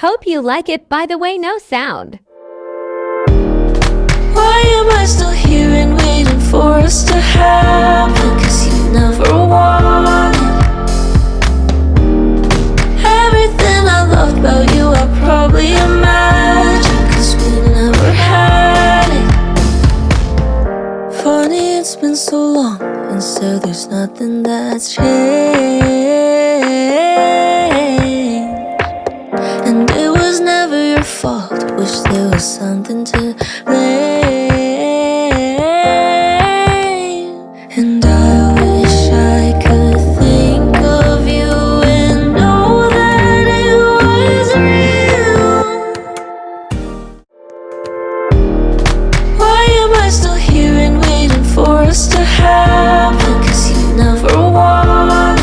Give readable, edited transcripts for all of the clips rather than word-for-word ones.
Hope you like it. By the way, no sound. Why am I still here and waiting for us to happen? 'Cause you never wanted everything I loved about you. I probably imagined, 'cause we never had it. Funny, it's been so long, and so there's nothing that's changed. And it was never your fault. Wish there was something to blame. And I wish I could think of you and know that it was real. Why am I still here and waiting for us to happen? 'Cause you never wanted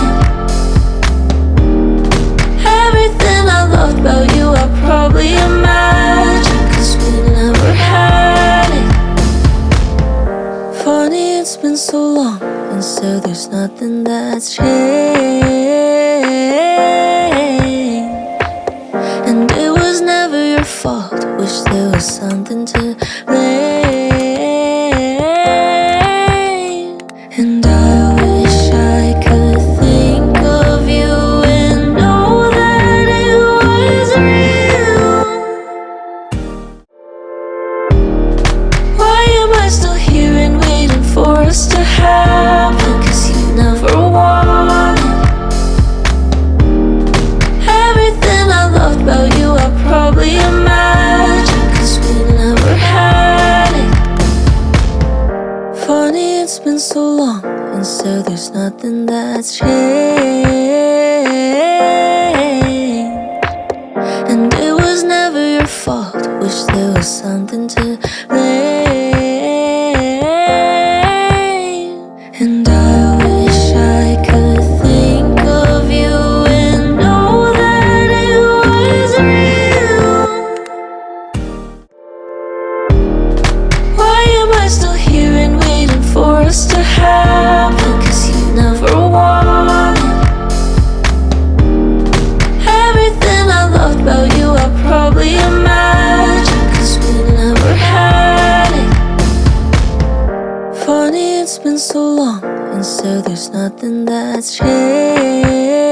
everything I loved about you. I probably imagined, 'cause we never had it. Funny, it's been so long, and so there's nothing that's changed. And it was never your fault. Wish there was something to blame. And I wish I could think of you and know that it was real. Why am I still here and waiting for us to happen? 'Cause you never wanted everything I loved about you. I probably imagined, 'cause we never had it. Funny, it's been so long, and so there's nothing that's changed. And it was never your fault. Wish there was something to blame. And I wish I could think of you and know that it was real. Why am I still here and waiting for us to happen? 'Cause you never wanted everything I loved about you. I probably imagined, 'cause we never had it. Funny, it's been so long, and so there's nothing that's changed.